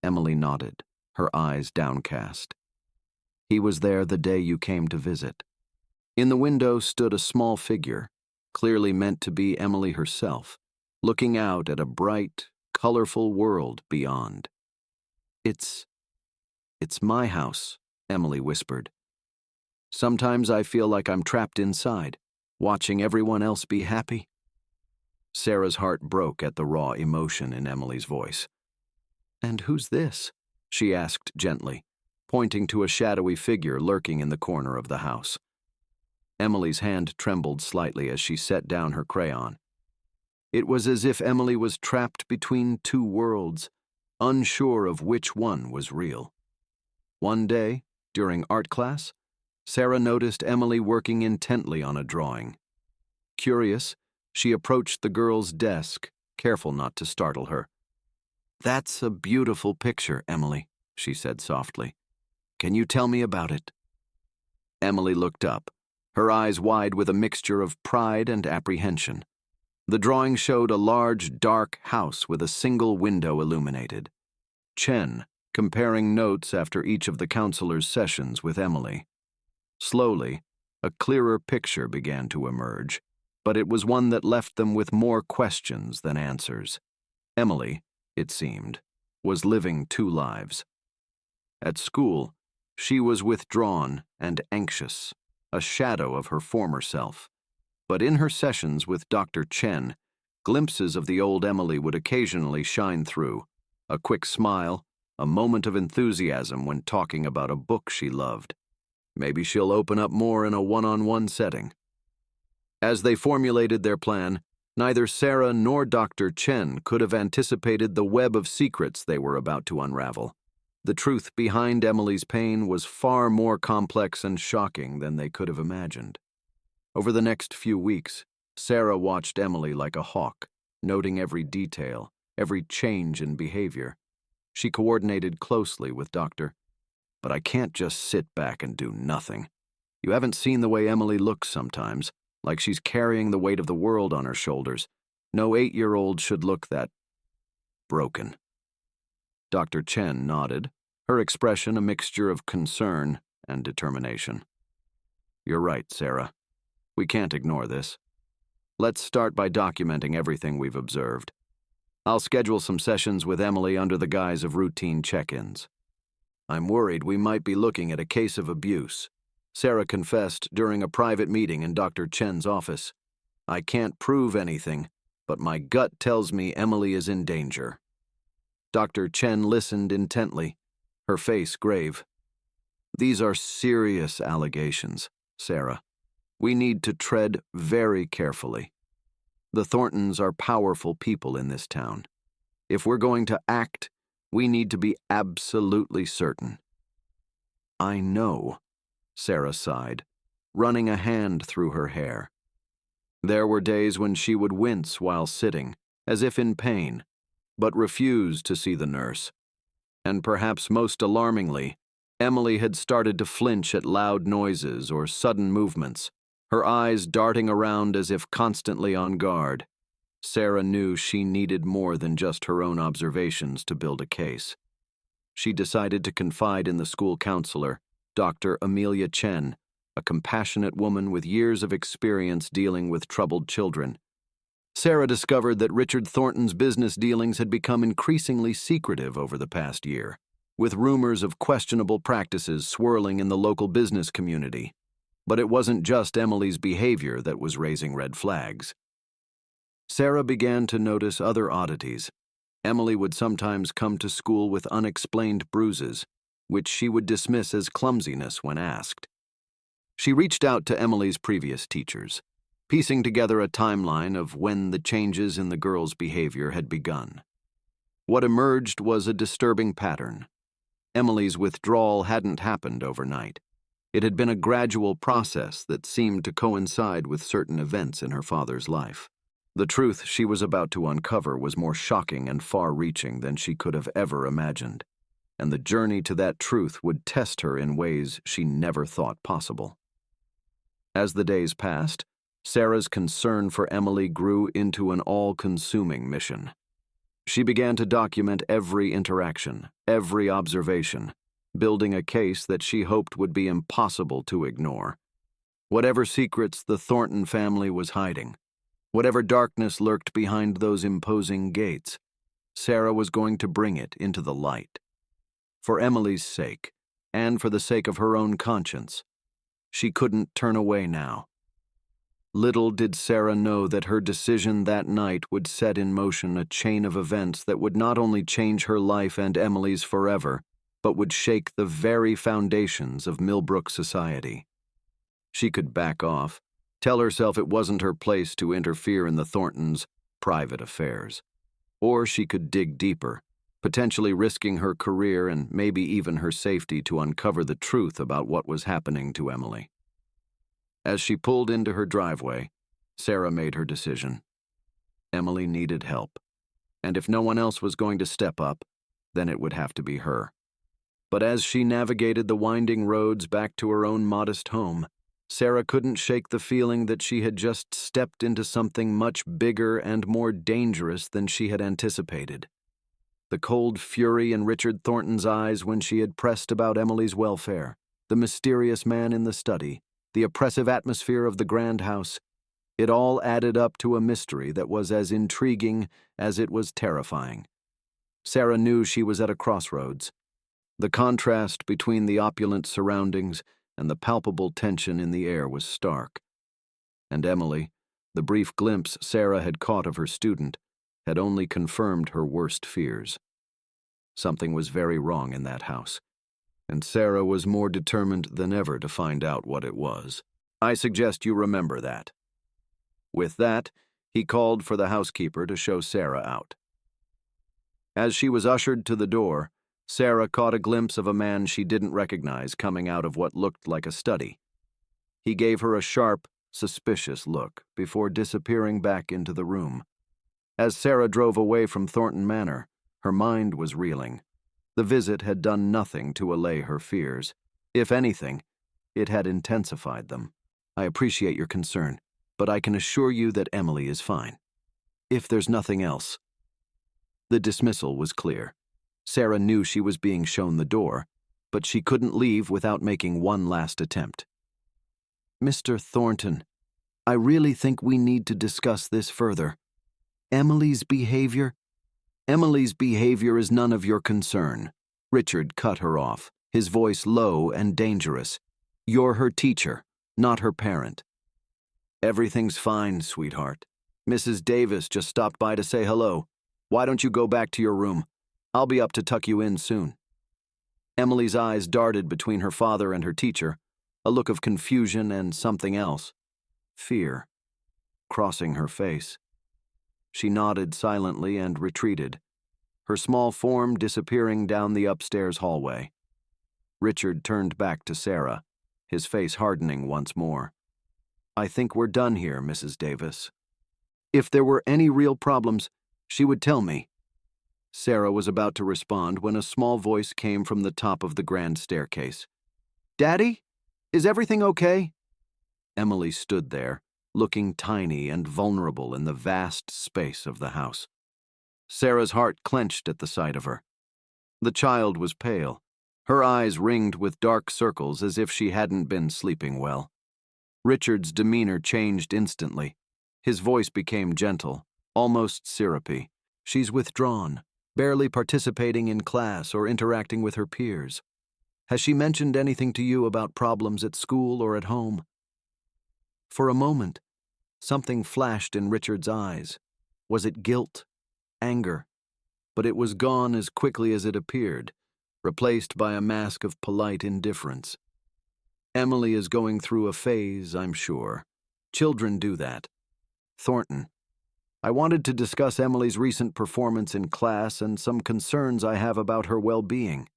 Emily nodded, her eyes downcast. He was there the day you came to visit. In the window stood a small figure, clearly meant to be Emily herself, looking out at a bright, colorful world beyond. It's my house, Emily whispered. Sometimes I feel like I'm trapped inside, watching everyone else be happy. Sarah's heart broke at the raw emotion in Emily's voice. And who's this? She asked gently, pointing to a shadowy figure lurking in the corner of the house. Emily's hand trembled slightly as she set down her crayon. It was as if Emily was trapped between two worlds, unsure of which one was real. One day, during art class, Sarah noticed Emily working intently on a drawing. Curious, she approached the girl's desk, careful not to startle her. That's a beautiful picture, Emily, she said softly. Can you tell me about it? Emily looked up, her eyes wide with a mixture of pride and apprehension. The drawing showed a large, dark house with a single window illuminated. Chen, comparing notes after each of the counselor's sessions with Emily. Slowly, a clearer picture began to emerge, but it was one that left them with more questions than answers. Emily, it seemed, was living two lives. At school, she was withdrawn and anxious, a shadow of her former self. But in her sessions with Dr. Chen, glimpses of the old Emily would occasionally shine through, a quick smile, a moment of enthusiasm when talking about a book she loved. Maybe she'll open up more in a one-on-one setting. As they formulated their plan, neither Sarah nor Dr. Chen could have anticipated the web of secrets they were about to unravel. The truth behind Emily's pain was far more complex and shocking than they could have imagined. Over the next few weeks, Sarah watched Emily like a hawk, noting every detail, every change in behavior. She coordinated closely with Dr. But I can't just sit back and do nothing. You haven't seen the way Emily looks sometimes, like she's carrying the weight of the world on her shoulders. No 8-year-old should look that broken. Dr. Chen nodded, her expression a mixture of concern and determination. You're right, Sarah. We can't ignore this. Let's start by documenting everything we've observed. I'll schedule some sessions with Emily under the guise of routine check-ins. I'm worried we might be looking at a case of abuse. Sarah confessed during a private meeting in Dr. Chen's office. "I can't prove anything, but my gut tells me Emily is in danger." Dr. Chen listened intently, her face grave. "These are serious allegations, Sarah. We need to tread very carefully. The Thorntons are powerful people in this town. If we're going to act, we need to be absolutely certain." "I know," Sarah sighed, running a hand through her hair. There were days when she would wince while sitting, as if in pain, but refuse to see the nurse. And perhaps most alarmingly, Emily had started to flinch at loud noises or sudden movements, her eyes darting around as if constantly on guard. Sarah knew she needed more than just her own observations to build a case. She decided to confide in the school counselor, Dr. Amelia Chen, a compassionate woman with years of experience dealing with troubled children. Sarah discovered that Richard Thornton's business dealings had become increasingly secretive over the past year, with rumors of questionable practices swirling in the local business community. But it wasn't just Emily's behavior that was raising red flags. Sarah began to notice other oddities. Emily would sometimes come to school with unexplained bruises, which she would dismiss as clumsiness when asked. She reached out to Emily's previous teachers, piecing together a timeline of when the changes in the girl's behavior had begun. What emerged was a disturbing pattern. Emily's withdrawal hadn't happened overnight. It had been a gradual process that seemed to coincide with certain events in her father's life. The truth she was about to uncover was more shocking and far-reaching than she could have ever imagined, and the journey to that truth would test her in ways she never thought possible. As the days passed, Sarah's concern for Emily grew into an all-consuming mission. She began to document every interaction, every observation, building a case that she hoped would be impossible to ignore. Whatever secrets the Thornton family was hiding, whatever darkness lurked behind those imposing gates, Sarah was going to bring it into the light. For Emily's sake, and for the sake of her own conscience, she couldn't turn away now. Little did Sarah know that her decision that night would set in motion a chain of events that would not only change her life and Emily's forever, but would shake the very foundations of Millbrook society. She could back off, tell herself it wasn't her place to interfere in the Thorntons' private affairs. Or she could dig deeper, potentially risking her career and maybe even her safety to uncover the truth about what was happening to Emily. As she pulled into her driveway, Sarah made her decision. Emily needed help, and if no one else was going to step up, then it would have to be her. But as she navigated the winding roads back to her own modest home, Sarah couldn't shake the feeling that she had just stepped into something much bigger and more dangerous than she had anticipated. The cold fury in Richard Thornton's eyes when she had pressed about Emily's welfare, the mysterious man in the study, the oppressive atmosphere of the grand house, it all added up to a mystery that was as intriguing as it was terrifying. Sarah knew she was at a crossroads. The contrast between the opulent surroundings and the palpable tension in the air was stark. And Emily, the brief glimpse Sarah had caught of her student, had only confirmed her worst fears. Something was very wrong in that house, and Sarah was more determined than ever to find out what it was. "I suggest you remember that." With that, he called for the housekeeper to show Sarah out. As she was ushered to the door, Sarah caught a glimpse of a man she didn't recognize coming out of what looked like a study. He gave her a sharp, suspicious look before disappearing back into the room. As Sarah drove away from Thornton Manor, her mind was reeling. The visit had done nothing to allay her fears. If anything, it had intensified them. "I appreciate your concern, but I can assure you that Emily is fine. If there's nothing else." The dismissal was clear. Sarah knew she was being shown the door, but she couldn't leave without making one last attempt. "Mr. Thornton, I really think we need to discuss this further. Emily's behavior is none of your concern." Richard cut her off, his voice low and dangerous. You're her teacher, not her parent. Everything's fine, sweetheart. Mrs. Davis just stopped by to say hello. Why don't you go back to your room? I'll be up to tuck you in soon. Emily's eyes darted between her father and her teacher, a look of confusion and something else. Fear, crossing her face. She nodded silently and retreated, her small form disappearing down the upstairs hallway. Richard turned back to Sarah, his face hardening once more. I think we're done here, Mrs. Davis. If there were any real problems, she would tell me. Sarah was about to respond when a small voice came from the top of the grand staircase. Daddy? Is everything okay? Emily stood there, looking tiny and vulnerable in the vast space of the house. Sarah's heart clenched at the sight of her. The child was pale, her eyes ringed with dark circles as if she hadn't been sleeping well. Richard's demeanor changed instantly. His voice became gentle, almost syrupy. She's withdrawn, barely participating in class or interacting with her peers. Has she mentioned anything to you about problems at school or at home? For a moment, something flashed in Richard's eyes. Was it guilt? Anger? But it was gone as quickly as it appeared, replaced by a mask of polite indifference. Emily is going through a phase, I'm sure. Children do that. Thornton. I wanted to discuss Emily's recent performance in class and some concerns I have about her well-being.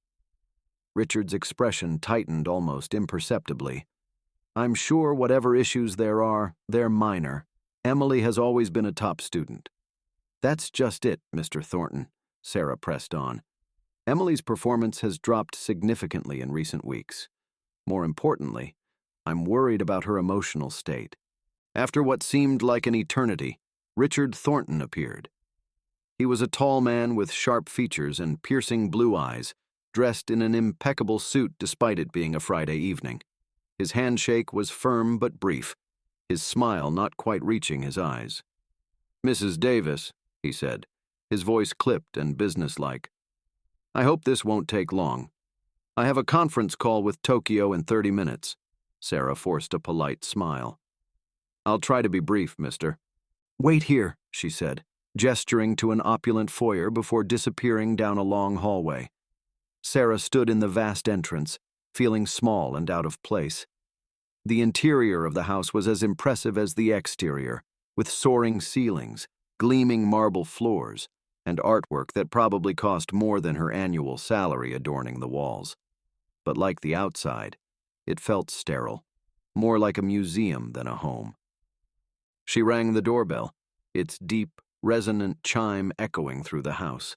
Richard's expression tightened almost imperceptibly. I'm sure whatever issues there are, they're minor. Emily has always been a top student. That's just it, Mr. Thornton, Sarah pressed on. Emily's performance has dropped significantly in recent weeks. More importantly, I'm worried about her emotional state. After what seemed like an eternity, Richard Thornton appeared. He was a tall man with sharp features and piercing blue eyes, dressed in an impeccable suit despite it being a Friday evening. His handshake was firm but brief, his smile not quite reaching his eyes. Mrs. Davis, he said, his voice clipped and businesslike. I hope this won't take long. I have a conference call with Tokyo in 30 minutes. Sarah forced a polite smile. I'll try to be brief, mister. Wait here, she said, gesturing to an opulent foyer before disappearing down a long hallway. Sarah stood in the vast entrance, feeling small and out of place. The interior of the house was as impressive as the exterior, with soaring ceilings, gleaming marble floors, and artwork that probably cost more than her annual salary adorning the walls. But like the outside, it felt sterile, more like a museum than a home. She rang the doorbell, its deep, resonant chime echoing through the house.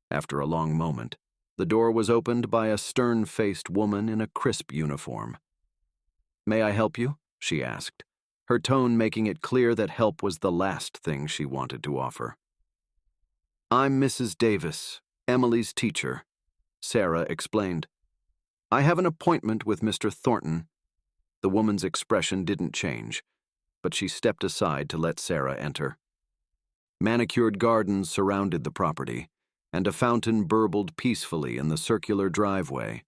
After a long moment, the door was opened by a stern-faced woman in a crisp uniform. May I help you? She asked, her tone making it clear that help was the last thing she wanted to offer. I'm Mrs. Davis, Emily's teacher, Sarah explained. I have an appointment with Mr. Thornton. The woman's expression didn't change, but she stepped aside to let Sarah enter. Manicured gardens surrounded the property, and a fountain burbled peacefully in the circular driveway.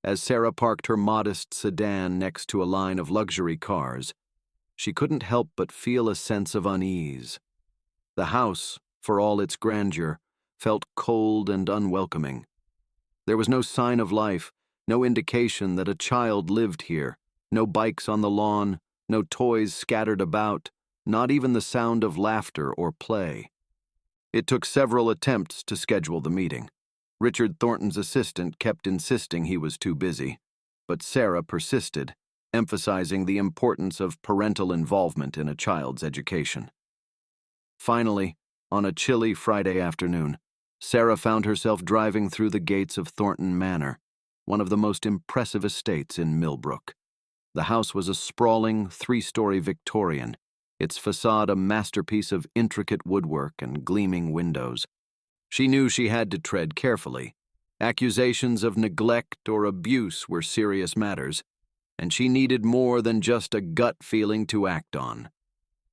As Sarah parked her modest sedan next to a line of luxury cars, she couldn't help but feel a sense of unease. The house, for all its grandeur, felt cold and unwelcoming. There was no sign of life, no indication that a child lived here, no bikes on the lawn, no toys scattered about, not even the sound of laughter or play. It took several attempts to schedule the meeting. Richard Thornton's assistant kept insisting he was too busy, but Sarah persisted, emphasizing the importance of parental involvement in a child's education. Finally, on a chilly Friday afternoon, Sarah found herself driving through the gates of Thornton Manor, one of the most impressive estates in Millbrook. The house was a sprawling, three-story Victorian, its facade a masterpiece of intricate woodwork and gleaming windows. She knew she had to tread carefully. Accusations of neglect or abuse were serious matters, and she needed more than just a gut feeling to act on.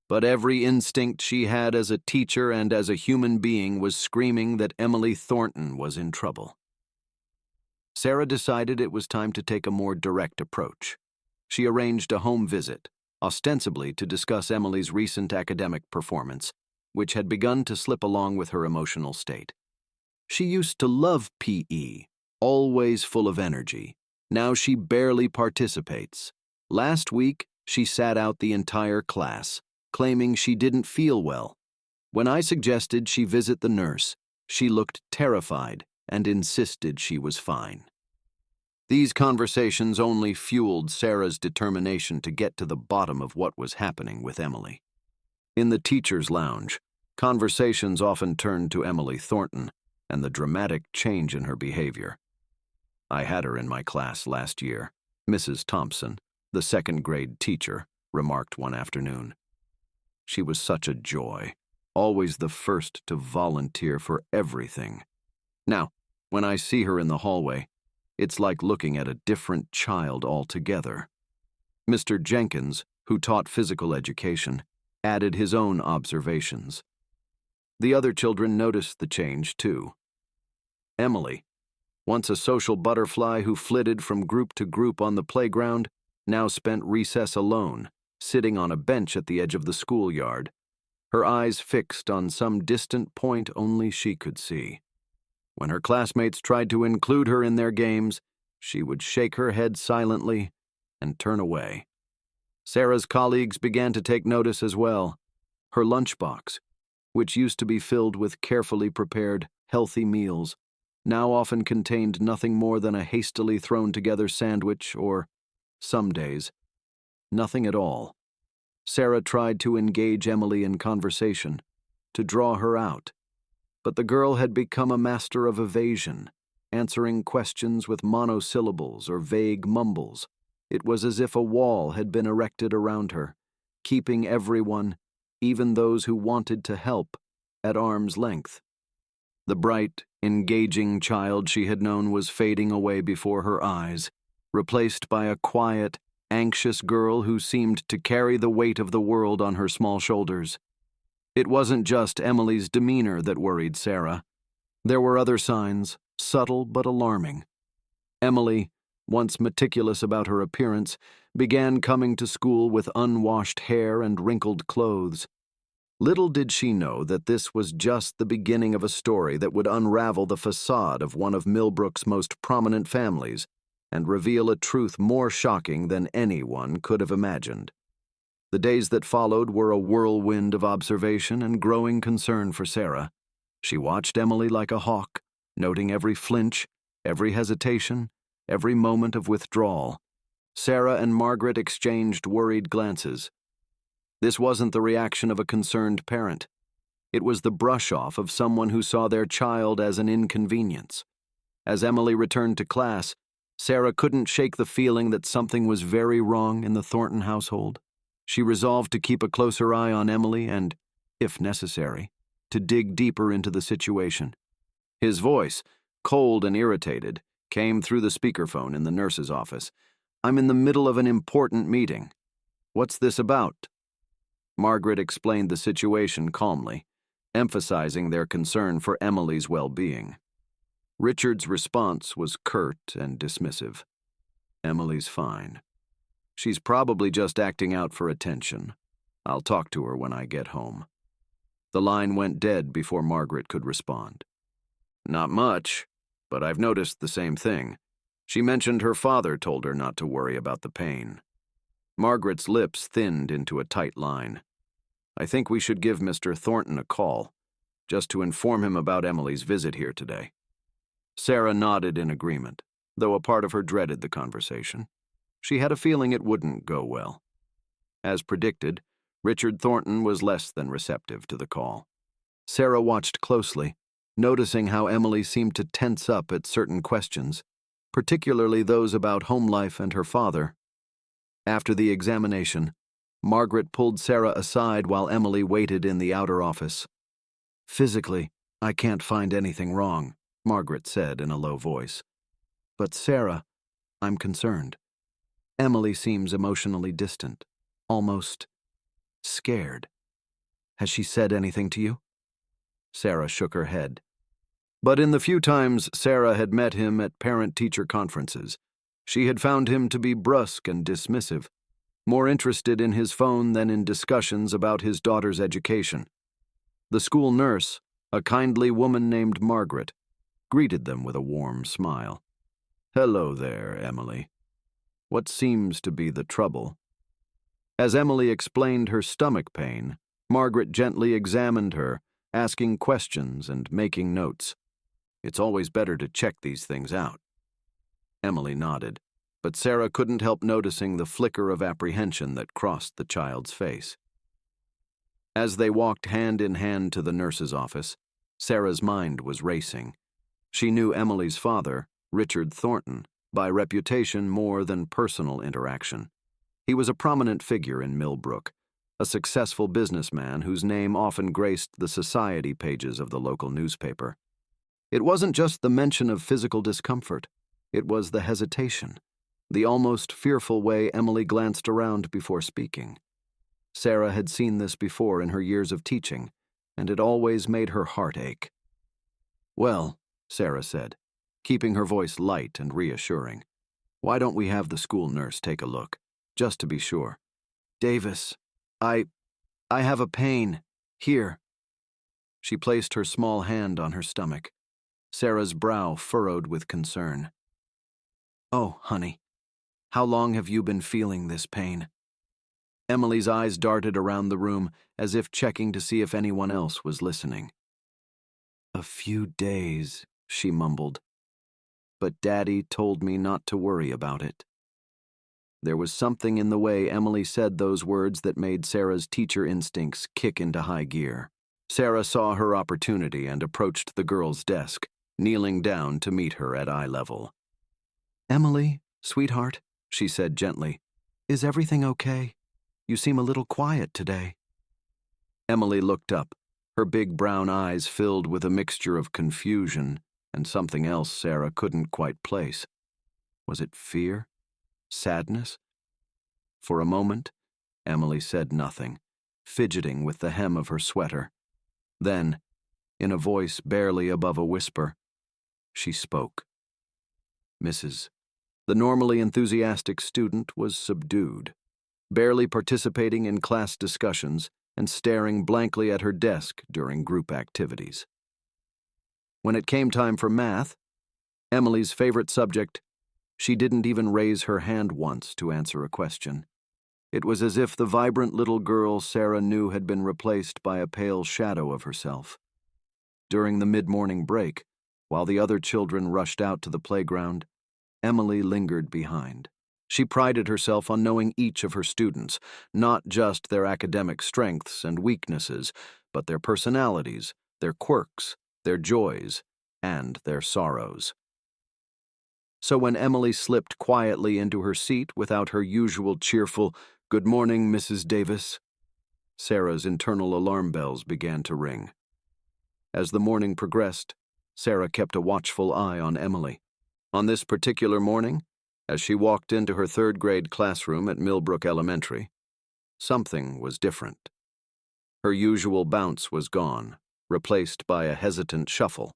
But every instinct she had as a teacher and as a human being was screaming that Emily Thornton was in trouble. Sarah decided it was time to take a more direct approach. She arranged a home visit, ostensibly to discuss Emily's recent academic performance, which had begun to slip along with her emotional state. She used to love PE, always full of energy. Now she barely participates. Last week, she sat out the entire class, claiming she didn't feel well. When I suggested she visit the nurse, she looked terrified and insisted she was fine. These conversations only fueled Sarah's determination to get to the bottom of what was happening with Emily. In the teacher's lounge, conversations often turned to Emily Thornton and the dramatic change in her behavior. I had her in my class last year, Mrs. Thompson, the second-grade teacher, remarked one afternoon. She was such a joy, always the first to volunteer for everything. Now, when I see her in the hallway, it's like looking at a different child altogether. Mr. Jenkins, who taught physical education, added his own observations. The other children noticed the change, too. Emily, once a social butterfly who flitted from group to group on the playground, now spent recess alone, sitting on a bench at the edge of the schoolyard, her eyes fixed on some distant point only she could see. When her classmates tried to include her in their games, she would shake her head silently and turn away. Sarah's colleagues began to take notice as well. Her lunchbox, which used to be filled with carefully prepared, healthy meals, now often contained nothing more than a hastily thrown-together sandwich or, some days, nothing at all. Sarah tried to engage Emily in conversation, to draw her out, but the girl had become a master of evasion, answering questions with monosyllables or vague mumbles. It was as if a wall had been erected around her, keeping everyone, even those who wanted to help, at arm's length. The bright, engaging child she had known was fading away before her eyes, replaced by a quiet, anxious girl who seemed to carry the weight of the world on her small shoulders. It wasn't just Emily's demeanor that worried Sarah. There were other signs, subtle but alarming. Emily, once meticulous about her appearance, began coming to school with unwashed hair and wrinkled clothes. Little did she know that this was just the beginning of a story that would unravel the facade of one of Millbrook's most prominent families and reveal a truth more shocking than anyone could have imagined. The days that followed were a whirlwind of observation and growing concern for Sarah. She watched Emily like a hawk, noting every flinch, every hesitation, every moment of withdrawal. Sarah and Margaret exchanged worried glances. This wasn't the reaction of a concerned parent. It was the brush-off of someone who saw their child as an inconvenience. As Emily returned to class, Sarah couldn't shake the feeling that something was very wrong in the Thornton household. She resolved to keep a closer eye on Emily and, if necessary, to dig deeper into the situation. His voice, cold and irritated, came through the speakerphone in the nurse's office. "I'm in the middle of an important meeting. What's this about?" Margaret explained the situation calmly, emphasizing their concern for Emily's well-being. Richard's response was curt and dismissive. "Emily's fine. She's probably just acting out for attention. I'll talk to her when I get home." The line went dead before Margaret could respond. "Not much, but I've noticed the same thing. She mentioned her father told her not to worry about the pain." Margaret's lips thinned into a tight line. "I think we should give Mr. Thornton a call, just to inform him about Emily's visit here today." Sarah nodded in agreement, though a part of her dreaded the conversation. She had a feeling it wouldn't go well. As predicted, Richard Thornton was less than receptive to the call. Sarah watched closely, noticing how Emily seemed to tense up at certain questions, particularly those about home life and her father. After the examination, Margaret pulled Sarah aside while Emily waited in the outer office. "Physically, I can't find anything wrong," Margaret said in a low voice. "But Sarah, I'm concerned. Emily seems emotionally distant, almost scared. Has she said anything to you?" Sarah shook her head. But in the few times Sarah had met him at parent-teacher conferences, she had found him to be brusque and dismissive, more interested in his phone than in discussions about his daughter's education. The school nurse, a kindly woman named Margaret, greeted them with a warm smile. "Hello there, Emily. What seems to be the trouble?" As Emily explained her stomach pain, Margaret gently examined her, asking questions and making notes. "It's always better to check these things out." Emily nodded, but Sarah couldn't help noticing the flicker of apprehension that crossed the child's face. As they walked hand in hand to the nurse's office, Sarah's mind was racing. She knew Emily's father, Richard Thornton, by reputation more than personal interaction. He was a prominent figure in Millbrook, a successful businessman whose name often graced the society pages of the local newspaper. It wasn't just the mention of physical discomfort, it was the hesitation, the almost fearful way Emily glanced around before speaking. Sarah had seen this before in her years of teaching, and it always made her heart ache. "Well," Sarah said, keeping her voice light and reassuring, "why don't we have the school nurse take a look, just to be sure?" "Davis, I have a pain. Here." She placed her small hand on her stomach. Sarah's brow furrowed with concern. "Oh, honey, how long have you been feeling this pain?" Emily's eyes darted around the room as if checking to see if anyone else was listening. "A few days," she mumbled. "But Daddy told me not to worry about it." There was something in the way Emily said those words that made Sarah's teacher instincts kick into high gear. Sarah saw her opportunity and approached the girl's desk, kneeling down to meet her at eye level. "Emily, sweetheart," she said gently, "is everything okay? You seem a little quiet today." Emily looked up, her big brown eyes filled with a mixture of confusion and something else Sarah couldn't quite place. Was it fear? Sadness? For a moment, Emily said nothing, fidgeting with the hem of her sweater. Then, in a voice barely above a whisper, she spoke. The normally enthusiastic student was subdued, barely participating in class discussions and staring blankly at her desk during group activities. When it came time for math, Emily's favorite subject, she didn't even raise her hand once to answer a question. It was as if the vibrant little girl Sarah knew had been replaced by a pale shadow of herself. During the mid-morning break, while the other children rushed out to the playground, Emily lingered behind. She prided herself on knowing each of her students, not just their academic strengths and weaknesses, but their personalities, their quirks, their joys, and their sorrows. So when Emily slipped quietly into her seat without her usual cheerful, "Good morning, Mrs. Davis," Sarah's internal alarm bells began to ring. As the morning progressed, Sarah kept a watchful eye on Emily. On this particular morning, as she walked into her third-grade classroom at Millbrook Elementary, something was different. Her usual bounce was gone, replaced by a hesitant shuffle.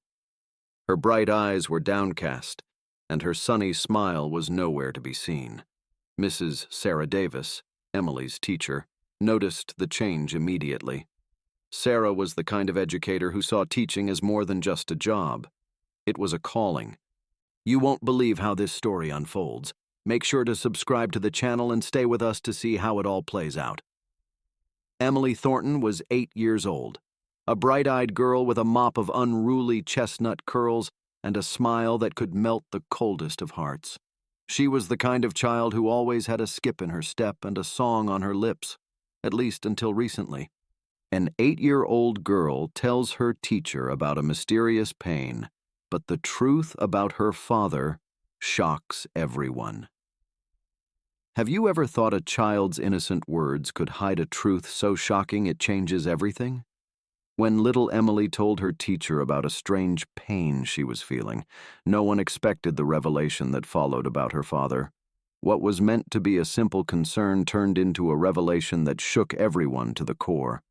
Her bright eyes were downcast, and her sunny smile was nowhere to be seen. Mrs. Sarah Davis, Emily's teacher, noticed the change immediately. Sarah was the kind of educator who saw teaching as more than just a job. It was a calling. You won't believe how this story unfolds. Make sure to subscribe to the channel and stay with us to see how it all plays out. Emily Thornton was 8 years old, a bright-eyed girl with a mop of unruly chestnut curls and a smile that could melt the coldest of hearts. She was the kind of child who always had a skip in her step and a song on her lips, at least until recently. An 8-year-old girl tells her teacher about a mysterious pain, but the truth about her father shocks everyone. Have you ever thought a child's innocent words could hide a truth so shocking it changes everything? When little Emily told her teacher about a strange pain she was feeling, no one expected the revelation that followed about her father. What was meant to be a simple concern turned into a revelation that shook everyone to the core.